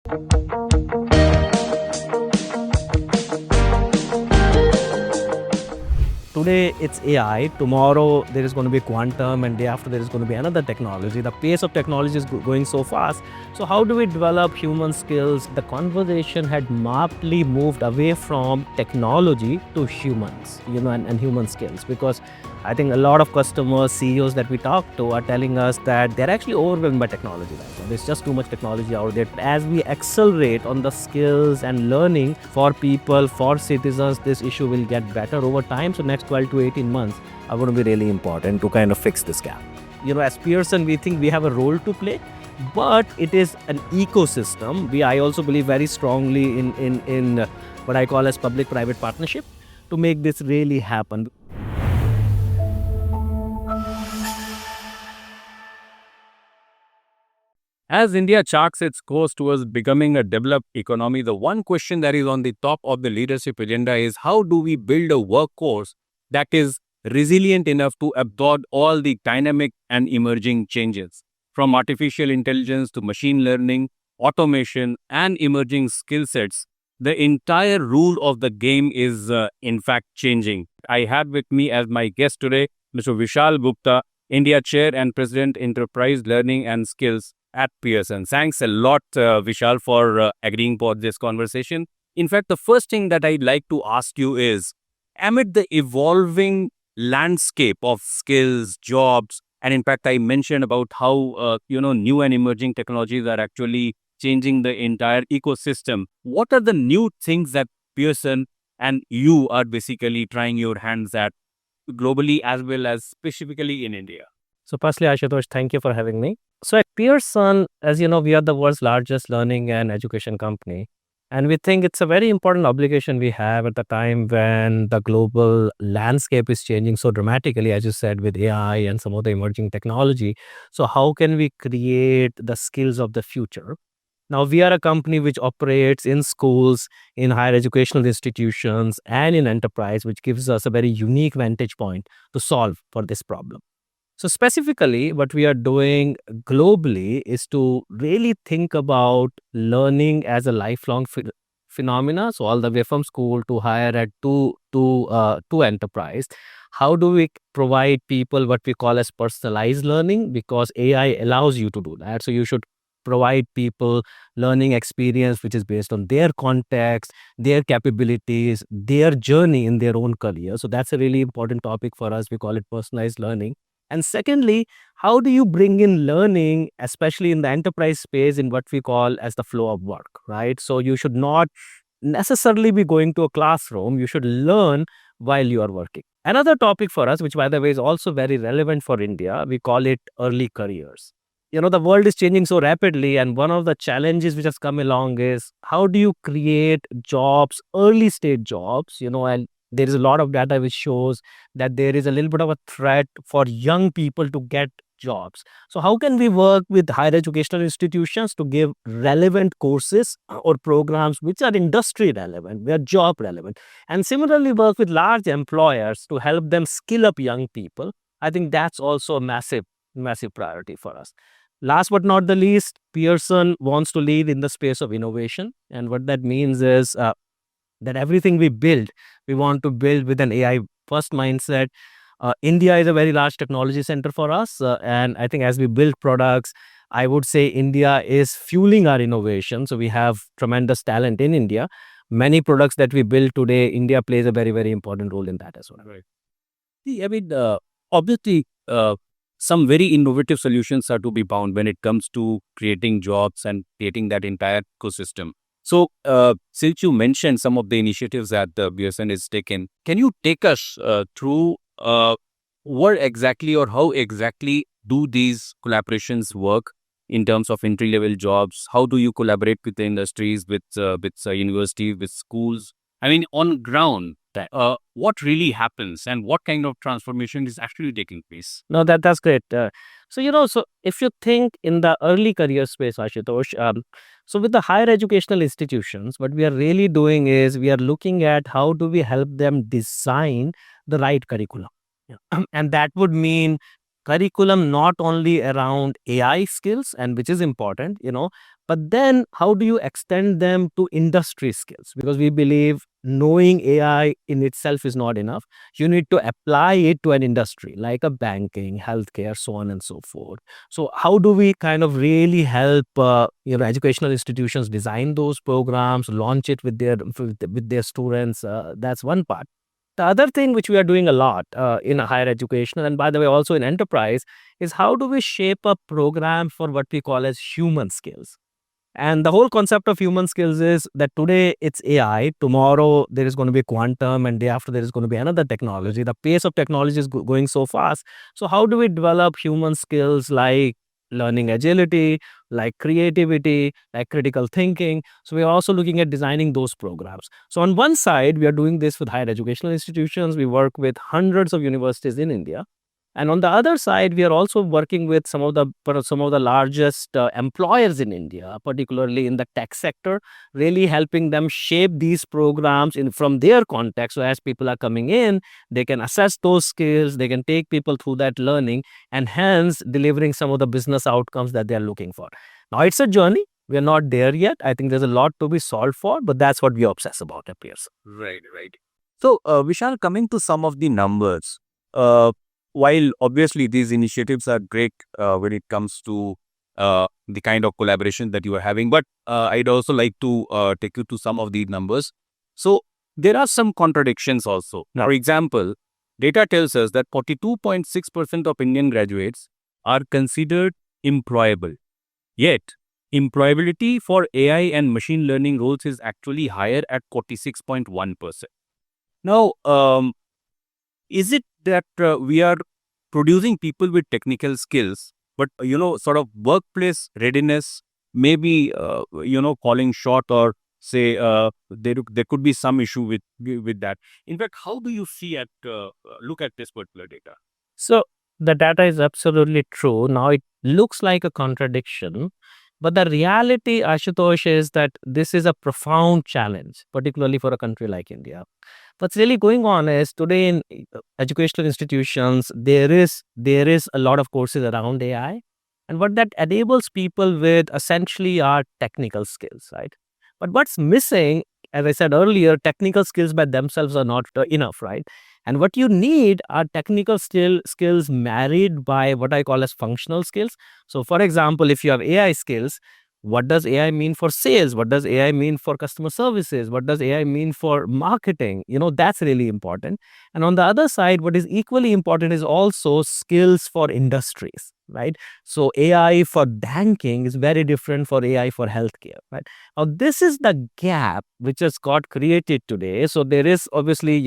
Today it's AI, tomorrow there is going to be quantum, and day after there is going to be another technology. The pace of technology is going so fast. So how do we develop human skills? The conversation had markedly moved away from technology to humans, and human skills, because I think a lot of customers, CEOs that we talk to are telling us that they're actually overwhelmed by technology right now. There's just too much technology out there. As we accelerate on the skills and learning for people, for citizens, this issue will get better over time. So next 12 to 18 months are going to be really important to kind of fix this gap. As Pearson, we think we have a role to play, but it is an ecosystem. I also believe very strongly in what I call as public-private partnership to make this really happen. As India charts its course towards becoming a developed economy, the one question that is on the top of the leadership agenda is how do we build a workforce that is resilient enough to absorb all the dynamic and emerging changes, from artificial intelligence to machine learning, automation, and emerging skill sets. The entire rule of the game is in fact changing. I have with me as my guest today Mr. Vishaal Gupta, India Chair and President, Enterprise Learning and Skills at Pearson. Thanks a lot, Vishal, for agreeing for this conversation. In fact, the first thing that I'd like to ask you is, amid the evolving landscape of skills, jobs, and in fact, I mentioned about how new and emerging technologies are actually changing the entire ecosystem. What are the new things that Pearson and you are basically trying your hands at globally as well as specifically in India? So firstly, Ashutosh, thank you for having me. So at Pearson, as you know, we are the world's largest learning and education company. And we think it's a very important obligation we have at the time when the global landscape is changing so dramatically, as you said, with AI and some of the emerging technology. So how can we create the skills of the future? Now, we are a company which operates in schools, in higher educational institutions, and in enterprise, which gives us a very unique vantage point to solve for this problem. So specifically, what we are doing globally is to really think about learning as a lifelong phenomena. So all the way from school to higher ed to enterprise. How do we provide people what we call as personalized learning? Because AI allows you to do that. So you should provide people learning experience which is based on their context, their capabilities, their journey in their own career. So that's a really important topic for us. We call it personalized learning. And secondly, how do you bring in learning, especially in the enterprise space, in what we call as the flow of work, right? So you should not necessarily be going to a classroom. You should learn while you are working. Another topic for us, which by the way is also very relevant for India, we call it early careers. The world is changing so rapidly, and one of the challenges which has come along is how do you create jobs, early stage jobs, and there is a lot of data which shows that there is a little bit of a threat for young people to get jobs. So how can we work with higher educational institutions to give relevant courses or programs which are industry relevant, they are job relevant, and similarly work with large employers to help them skill up young people? I think that's also a massive priority for us. Last but not the least, Pearson wants to lead in the space of innovation. And what that means is that everything we build, we want to build with an AI first mindset. India is a very large technology center for us. And I think as we build products, I would say India is fueling our innovation. So we have tremendous talent in India. Many products that we build today, India plays a very, very important role in that as well. Right. See, I mean, obviously, some very innovative solutions are to be found when it comes to creating jobs and creating that entire ecosystem. So, since you mentioned some of the initiatives that Pearson is taken, can you take us through what exactly or how exactly do these collaborations work in terms of entry-level jobs? How do you collaborate with the industries, with universities, with schools? I mean, on ground, what really happens and what kind of transformation is actually taking place? No, that's great. So if you think in the early career space, Ashutosh, so with the higher educational institutions, what we are really doing is we are looking at how do we help them design the right curriculum. Yeah. And that would mean curriculum not only around AI skills, and which is important, but then how do you extend them to industry skills? Because we believe knowing AI in itself is not enough. You need to apply it to an industry like a banking, healthcare, so on and so forth. So how do we kind of really help educational institutions design those programs, launch it with their students? That's one part. The other thing which we are doing a lot in higher education, and by the way also in enterprise, is how do we shape a program for what we call as human skills? And the whole concept of human skills is that today it's AI, tomorrow there is going to be quantum, and day after there is going to be another technology. The pace of technology is going so fast. So, how do we develop human skills like learning agility, like creativity, like critical thinking? So, we are also looking at designing those programs. So, on one side, we are doing this with higher educational institutions. We work with hundreds of universities in India, and on the other side, we are also working with some of the largest employers in India, particularly in the tech sector, really helping them shape these programs in from their context. So as people are coming in, they can assess those skills, they can take people through that learning, and hence delivering some of the business outcomes that they are looking for. Now it's a journey. We are not there yet. I think there's a lot to be solved for, but that's what we obsess about at Pearson. Right, right. So, Vishal, coming to some of the numbers, uh, while obviously these initiatives are great when it comes to the kind of collaboration that you are having, but I'd also like to take you to some of the numbers. So, there are some contradictions also. For example, data tells us that 42.6% of Indian graduates are considered employable. Yet, employability for AI and machine learning roles is actually higher at 46.1%. Now, is it that we are producing people with technical skills, but sort of workplace readiness, maybe falling short, or say there could be some issue with that. In fact, how do you see at look at this particular data? So the data is absolutely true. Now it looks like a contradiction, but the reality, Ashutosh, is that this is a profound challenge, particularly for a country like India. What's really going on is today in educational institutions, there is a lot of courses around AI, and what that enables people with essentially are technical skills, right? But what's missing, as I said earlier, technical skills by themselves are not enough, right? And what you need are technical skills married by what I call as functional skills. So, for example, if you have AI skills, what does AI mean for sales? What does AI mean for customer services? What does AI mean for marketing? That's really important. And on the other side, what is equally important is also skills for industries, right? So AI for banking is very different for AI for healthcare, right? Now, this is the gap which has got created today. So there is obviously,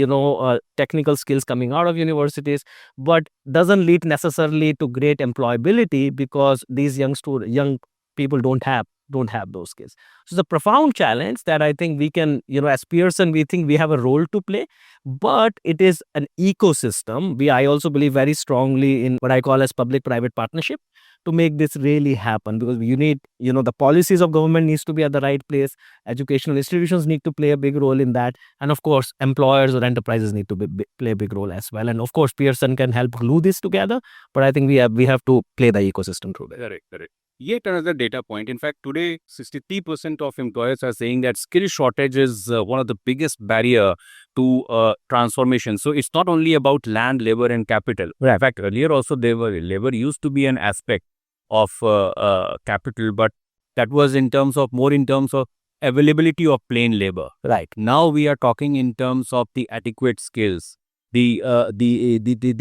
technical skills coming out of universities, but doesn't lead necessarily to great employability because these young people don't have those skills. So it's a profound challenge that I think we can, as Pearson, we think we have a role to play, but it is an ecosystem. I also believe very strongly in what I call as public-private partnership to make this really happen, because you need, the policies of government needs to be at the right place. Educational institutions need to play a big role in that. And of course, employers or enterprises need to play a big role as well. And of course, Pearson can help glue this together, but I think we have to play the ecosystem through it. Correct, correct. Yet another data point. In fact, today, 63% of employers are saying that skill shortage is one of the biggest barrier to transformation. So it's not only about land, labor, and capital. Right. In fact, earlier also labor used to be an aspect of capital, but that was more in terms of availability of plain labor. Right. Now we are talking in terms of the adequate skills. The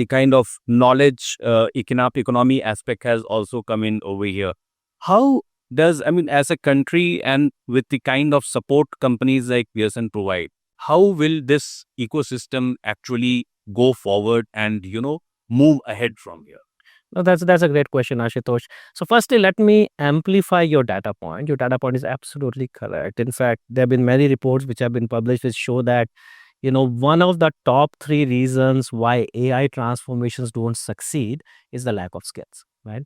kind of knowledge economy aspect has also come in over here. How does, I mean, as a country and with the kind of support companies like Pearson provide, how will this ecosystem actually go forward and, move ahead from here? No, that's a great question, Ashutosh. So firstly, let me amplify your data point. Your data point is absolutely correct. In fact, there have been many reports which have been published which show that, one of the top three reasons why AI transformations don't succeed is the lack of skills, right?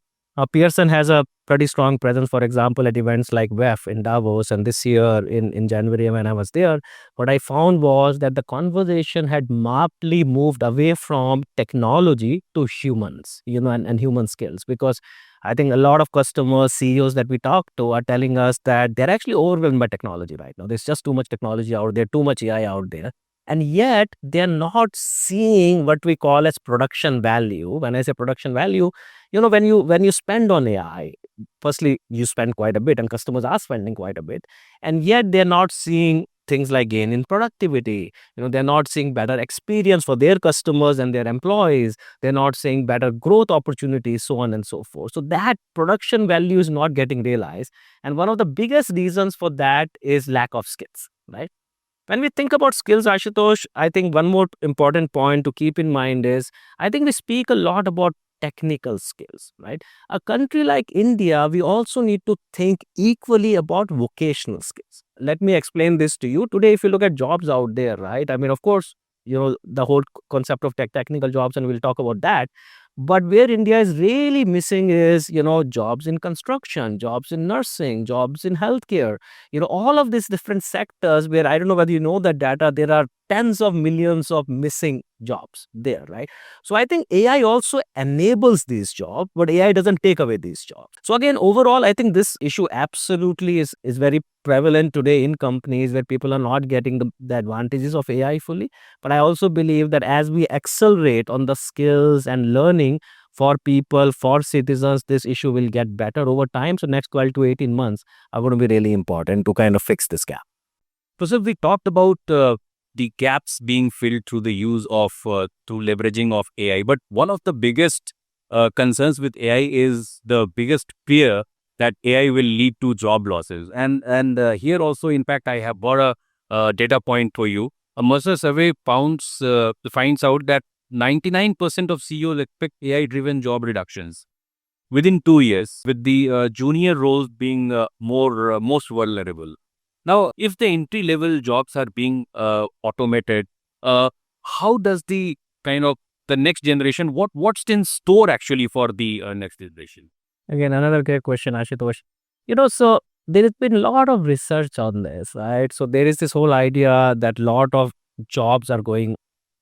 Pearson has a pretty strong presence, for example, at events like WEF in Davos. And this year in January, when I was there, what I found was that the conversation had markedly moved away from technology to humans, and human skills. Because I think a lot of customers, CEOs that we talk to are telling us that they're actually overwhelmed by technology right now. There's just too much technology out there, too much AI out there. And yet they're not seeing what we call as production value. When I say production value, when you spend on AI, firstly you spend quite a bit, and customers are spending quite a bit, and yet they're not seeing things like gain in productivity. They're not seeing better experience for their customers and their employees. They're not seeing better growth opportunities, so on and so forth. So that production value is not getting realized, and one of the biggest reasons for that is lack of skills, right? When we think about skills, Ashutosh, I think one more important point to keep in mind is, I think we speak a lot about technical skills, right? A country like India, we also need to think equally about vocational skills. Let me explain this to you. Today, if you look at jobs out there, right? I mean, of course, the whole concept of technical jobs, and we'll talk about that. But where India is really missing is, jobs in construction, jobs in nursing, jobs in healthcare, all of these different sectors where, I don't know whether you know that data, there are tens of millions of missing jobs there, right? So I think AI also enables these jobs, but AI doesn't take away these jobs. So again, overall, I think this issue absolutely is very prevalent today in companies where people are not getting the advantages of AI fully. But I also believe that as we accelerate on the skills and learning for people, for citizens, this issue will get better over time. So next 12 to 18 months are going to be really important to kind of fix this gap. So, sir, we talked about the gaps being filled through the use of, through leveraging of AI. But one of the biggest concerns with AI is the biggest fear that AI will lead to job losses. And here also, in fact, I have brought a data point for you. A Mercer survey finds out that 99% of CEOs expect AI-driven job reductions within 2 years, with the junior roles being most vulnerable. Now, if the entry level jobs are being automated, how does the kind of the next generation, what's in store actually for the next generation? Again, another great question, Ashutosh. So there has been a lot of research on this, right? So there is this whole idea that a lot of jobs are going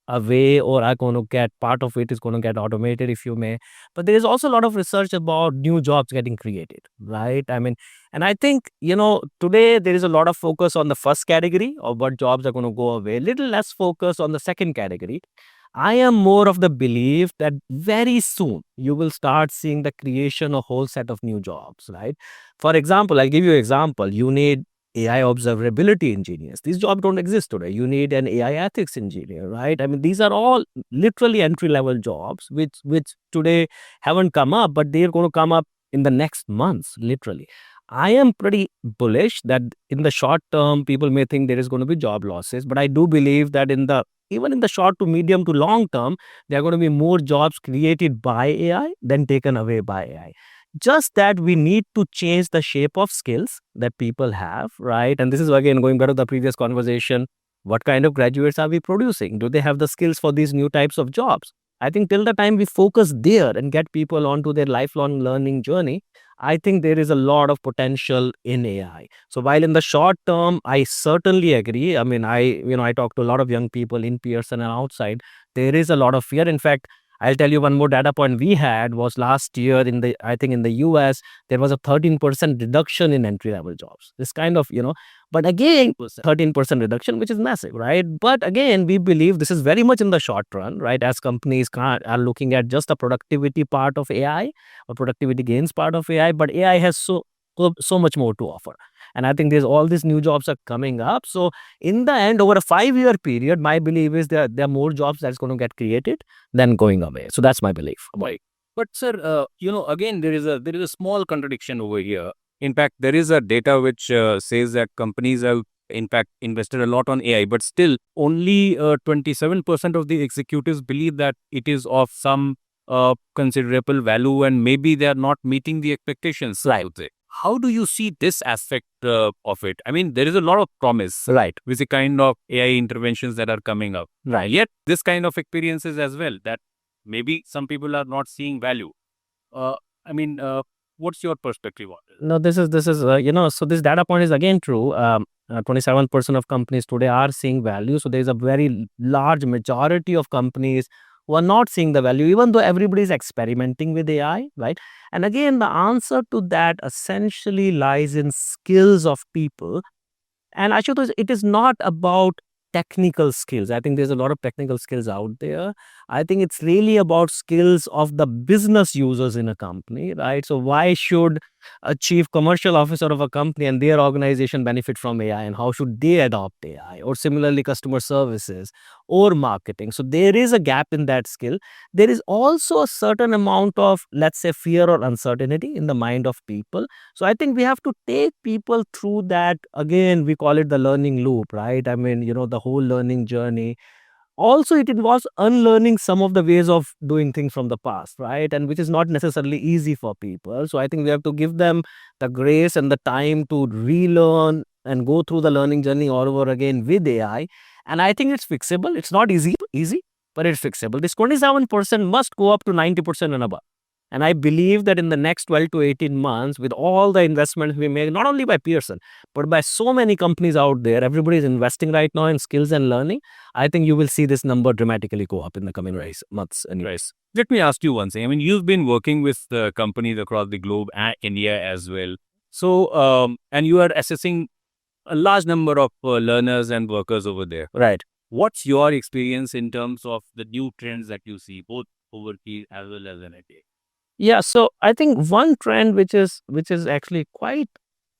away, or are going to get, part of it is going to get automated, if you may. But there is also a lot of research about new jobs getting created, right? I mean, and I think, today there is a lot of focus on the first category of what jobs are going to go away, little less focus on the second category. I am more of the belief that very soon you will start seeing the creation of whole set of new jobs, right? For example, I'll give you an example. You need AI observability engineers. These jobs don't exist today. You need an AI ethics engineer, right? I mean, these are all literally entry level jobs, which today haven't come up, but they're going to come up in the next months, literally. I am pretty bullish that in the short term, people may think there is going to be job losses, but I do believe that even in the short to medium to long term, there are going to be more jobs created by AI than taken away by AI. Just that we need to change the shape of skills that people have, right? And this is again going back to the previous conversation. What kind of graduates are we producing? Do they have the skills for these new types of jobs? I think till the time we focus there and get people onto their lifelong learning journey, I think there is a lot of potential in AI. So while in the short term, I certainly agree. I mean, I talk to a lot of young people in Pearson and outside. There is a lot of fear. In fact, I'll tell you one more data point we had was last year I think in the US, there was a 13% reduction in entry level jobs. This kind of, but again, 13% reduction, which is massive, right? But again, we believe this is very much in the short run, right? As companies are looking at just the productivity part of AI or productivity gains part of AI, but AI has so much more to offer. And I think there's all these new jobs are coming up. So in the end, over a 5-year period, my belief is there are more jobs that's going to get created than going away. So that's my belief. Right. But sir, again, there is a small contradiction over here. In fact, there is a data which says that companies have in fact invested a lot on AI, but still only 27% of the executives believe that it is of some considerable value, and maybe they are not meeting the expectations. Right. How do you see this aspect of it? I mean, there is a lot of promise, Right. with the kind of AI interventions that are coming up. Right. Yet, this kind of experiences as well, that maybe some people are not seeing value. I mean, what's your perspective on this? No, this is so this data point is again true. 27% of companies today are seeing value. So there is a very large majority of companies who are not seeing the value, even though everybody is experimenting with AI, right? And again, the answer to that essentially lies in skills of people. And Ashutosh, it is not about technical skills. I think there's a lot of technical skills out there. I think it's really about skills of the business users in a company, right? So why should a chief commercial officer of a company and their organization benefit from AI, and how should they adopt AI? Or similarly, customer services or marketing. So there is a gap in that skill. There is also a certain amount of, let's say, fear or uncertainty in the mind of people. So I think we have to take people through that. Again, we call it the learning loop, right? I mean, the whole learning journey. Also, it involves unlearning some of the ways of doing things from the past, right? And which is not necessarily easy for people. So I think we have to give them the grace and the time to relearn and go through the learning journey all over again with AI. And I think it's fixable. It's not easy, but it's fixable. This 27% must go up to 90% and above. And I believe that in the next 12 to 18 months, with all the investments we make, not only by Pearson, but by so many companies out there, everybody is investing right now in skills and learning. I think you will see this number dramatically go up in the coming months and years. Let me ask you one thing. I mean, you've been working with companies across the globe and India as well. So, and you are assessing a large number of learners and workers over there. Right. What's your experience in terms of the new trends that you see, both overseas as well as in India? Yeah. So I think one trend which is actually quite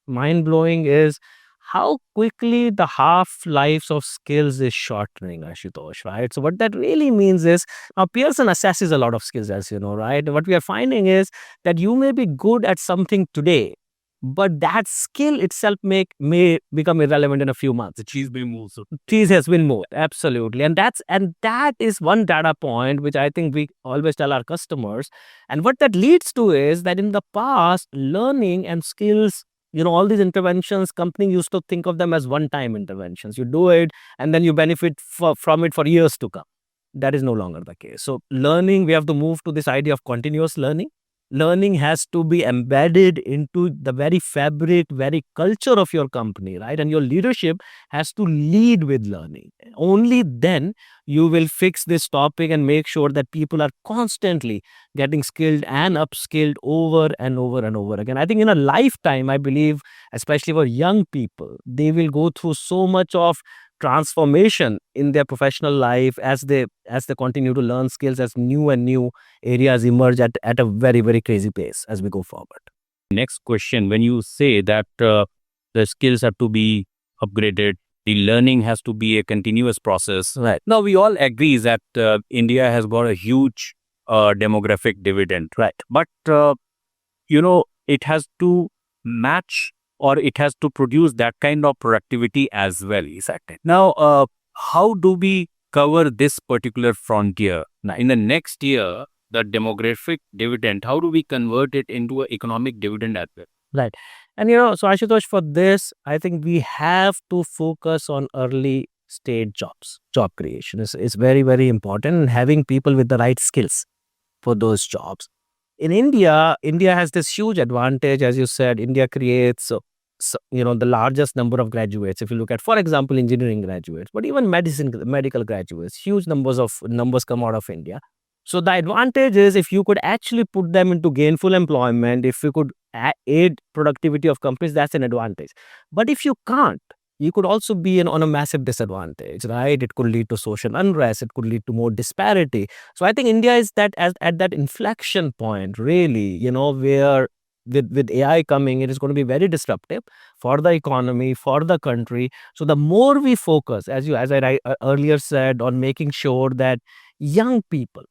mind blowing is how quickly the half lives of skills is shortening, Ashutosh, right? So what that really means is now Pearson assesses a lot of skills, as you know, right? What we are finding is that you may be good at something today, but that skill itself may become irrelevant in a few months. The cheese being moved. So Cheese has been moved, absolutely, and that is one data point which I think we always tell our customers. And what that leads to is that in the past, learning and skills, all these interventions, company used to think of them as one-time interventions. You do it, and then you benefit from it for years to come. That is no longer the case. So learning, we have to move to this idea of continuous learning. Learning has to be embedded into the very fabric, very culture of your company, right? And your leadership has to lead with learning. Only then you will fix this topic and make sure that people are constantly getting skilled and upskilled over and over and over again. I think in a lifetime, I believe, especially for young people, they will go through so much of transformation in their professional life as they continue to learn skills, as new and new areas emerge at a very, very crazy pace as we go forward. next question, when you say that the skills have to be upgraded, the learning has to be a continuous process. Right. Now, we all agree that India has got a huge demographic dividend, Right. but it has to match or it has to produce that kind of productivity as well. Exactly. Now, how do we cover this particular frontier? Now, in the next year, the demographic dividend, how do we convert it into an economic dividend as well? Right. And so Ashutosh, for this, I think we have to focus on early stage jobs. Job creation is very, very important, and having people with the right skills for those jobs. In India has this huge advantage, as you said. India creates the largest number of graduates. If you look at, for example, engineering graduates, but even medical graduates, huge numbers come out of India. So the advantage is, if you could actually put them into gainful employment, if you could aid productivity of companies, that's an advantage. But if you can't, you could also be on a massive disadvantage, right? It could lead to social unrest. It could lead to more disparity. So I think India is at that inflection point, really, where with AI coming, it is going to be very disruptive for the economy, for the country. So the more we focus, as I earlier said, on making sure that young people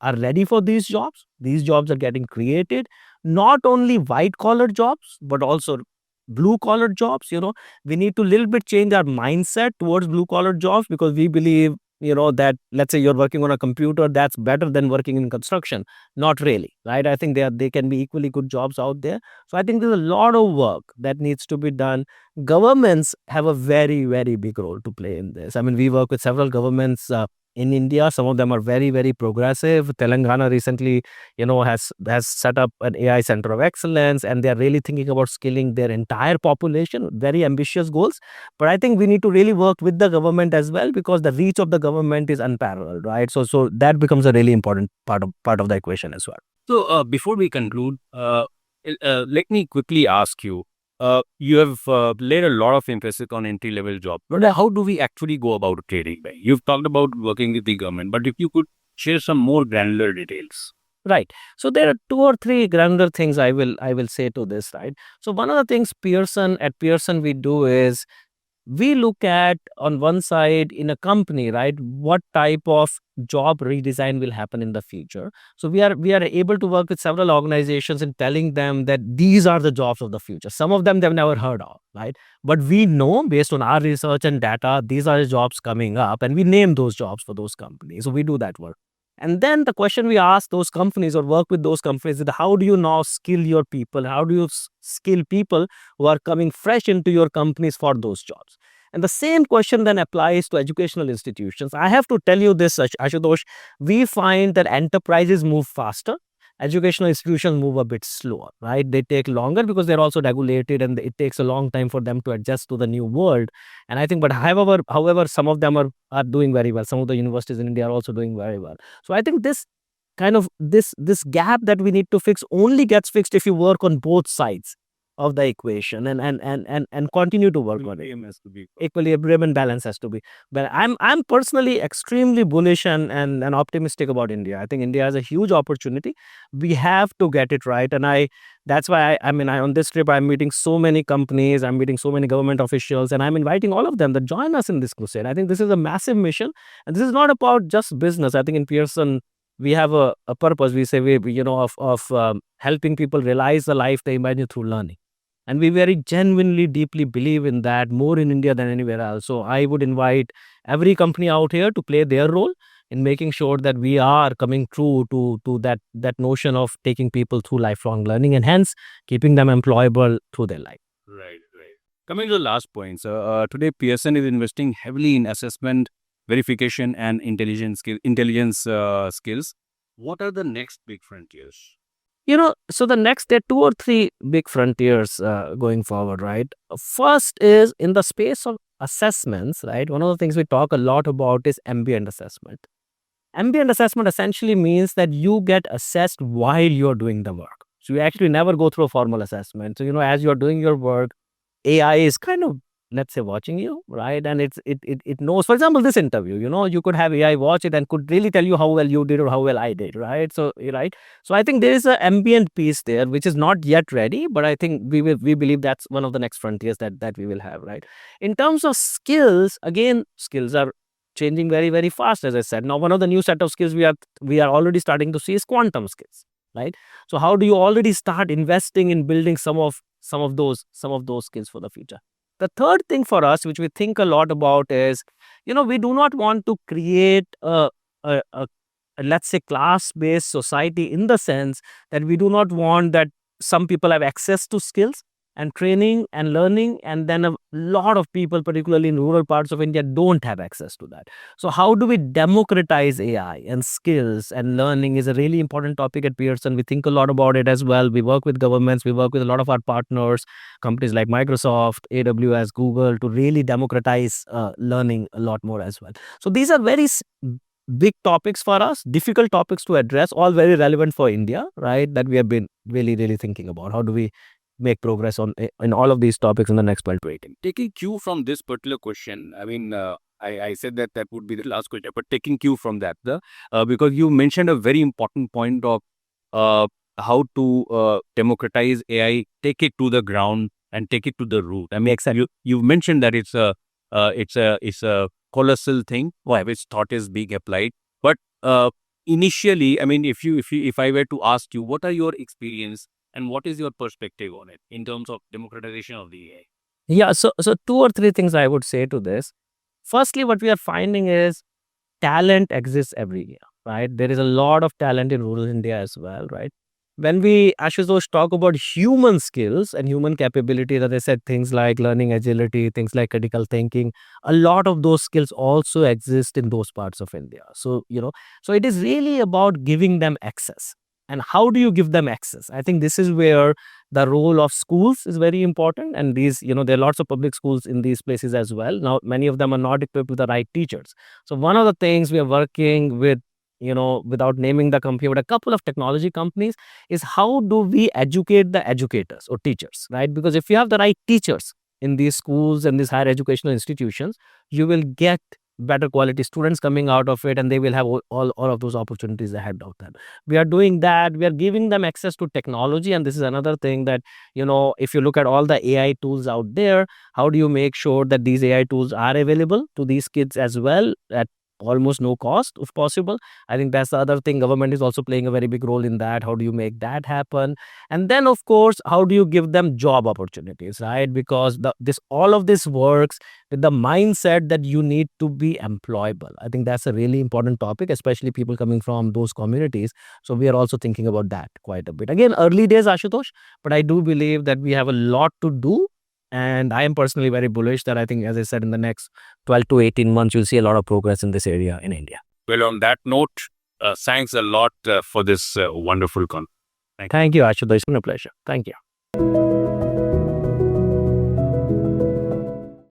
are ready for these jobs. These jobs are getting created, not only white collar jobs, but also blue collar jobs. We need to little bit change our mindset towards blue collar jobs, because we believe, that, let's say, you're working on a computer, that's better than working in construction. Not really, right? I think they can be equally good jobs out there. So I think there's a lot of work that needs to be done. Governments have a very, very big role to play in this. I mean, we work with several governments in India. Some of them are very, very progressive. Telangana recently, has set up an AI center of excellence, and they are really thinking about skilling their entire population. Very ambitious goals. But I think we need to really work with the government as well, because the reach of the government is unparalleled, right? So that becomes a really important part of the equation as well. So, before we conclude, let me quickly ask you. You have laid a lot of emphasis on entry level jobs, but how do we actually go about trading? Right? You've talked about working with the government, but if you could share some more granular details. Right. So there are two or three granular things I will say to this, right? So one of the things Pearson we do is we look at, on one side, in a company, right, what type of job redesign will happen in the future. So we are able to work with several organizations in telling them that these are the jobs of the future. Some of them they've never heard of, right? But we know, based on our research and data, these are the jobs coming up, and we name those jobs for those companies. So we do that work. And then the question we ask those companies or work with those companies is, how do you now skill your people? How do you skill people who are coming fresh into your companies for those jobs? And the same question then applies to educational institutions. I have to tell you this, Ashutosh, we find that enterprises move faster. Educational institutions move a bit slower, right? They take longer because they're also regulated, and it takes a long time for them to adjust to the new world. And I think, but however, some of them are doing very well. Some of the universities in India are also doing very well. So I think this gap that we need to fix only gets fixed if you work on both sides of the equation, and continue to work on it. Aim has to be Equilibrium and balance has to be. But I'm personally extremely bullish and optimistic about India. I think India has a huge opportunity. We have to get it right, and that's why I on this trip I'm meeting so many companies, I'm meeting so many government officials, and I'm inviting all of them to join us in this crusade. I think this is a massive mission, and this is not about just business. I think in Pearson we have a purpose. We say of helping people realize the life they imagine through learning. And we very genuinely, deeply believe in that, more in India than anywhere else. So I would invite every company out here to play their role in making sure that we are coming true to that notion of taking people through lifelong learning, and hence keeping them employable through their life. right. Coming to the last point, sir. Today, Pearson is investing heavily in assessment, verification, and intelligence skills. What are the next big frontiers? So there are two or three big frontiers going forward, right? First is in the space of assessments, right? One of the things we talk a lot about is ambient assessment. Ambient assessment essentially means that you get assessed while you're doing the work. So you actually never go through a formal assessment. So, as you're doing your work, AI is kind of, let's say, watching you, right? And it knows, for example, this interview, you could have AI watch it and could really tell you how well you did or how well I did, right? So, right. So I think there is an ambient piece there, which is not yet ready, but I think we believe that's one of the next frontiers that we will have, right? In terms of skills, again, skills are changing very, very fast, as I said. Now, one of the new set of skills we are already starting to see is quantum skills, right? So how do you already start investing in building some of those skills for the future? The third thing for us, which we think a lot about, is we do not want to create a let's say class-based society, in the sense that we do not want that some people have access to skills and training and learning, and then a lot of people, particularly in rural parts of India, don't have access to that. So how do we democratize AI and skills and learning is a really important topic at Pearson. We think a lot about it as well. We work with governments, we work with a lot of our partners, companies like Microsoft, AWS, Google, to really democratize learning a lot more as well. So these are very big topics for us, difficult topics to address, all very relevant for India, right? That we have been really, really thinking about. How do we make progress in all of these topics in the next 12 to 18? Taking cue from this particular question, I said that would be the last question, but taking cue from that, because you mentioned a very important point of how to democratize AI, take it to the ground and take it to the root. Exactly. You mentioned that it's a colossal thing, which thought is being applied. But initially, if I were to ask you, what are your experience and what is your perspective on it in terms of democratization of the AI? Yeah, so two or three things I would say to this. Firstly, what we are finding is talent exists everywhere, right? There is a lot of talent in rural India as well, right? when we Ashutosh talk about human skills and human capability, that I said things like learning agility, things like critical thinking, a lot of those skills also exist in those parts of India. So, so it is really about giving them access. And how do you give them access? I think this is where the role of schools is very important. And these, there are lots of public schools in these places as well. Now, many of them are not equipped with the right teachers. So one of the things we are working with, without naming the company, but a couple of technology companies, is how do we educate the educators or teachers, right? Because if you have the right teachers in these schools and these higher educational institutions, you will get better quality students coming out of it, and they will have all of those opportunities ahead of them. We are doing that. We are giving them access to technology, and this is another thing that, if you look at all the AI tools out there, how do you make sure that these AI tools are available to these kids as well at almost no cost if possible? I think that's the other thing. Government is also playing a very big role in that. How do you make that happen? And then, of course, how do you give them job opportunities, right? Because all of this works with the mindset that you need to be employable. I think that's a really important topic, especially people coming from those communities. So we are also thinking about that quite a bit. Again, early days, Ashutosh, but I do believe that we have a lot to do. And I am personally very bullish that I think, as I said, in the next 12 to 18 months, you'll see a lot of progress in this area in India. Well, on that note, thanks a lot for this wonderful conversation. Thank you, Ashutosh. It's been a pleasure. Thank you.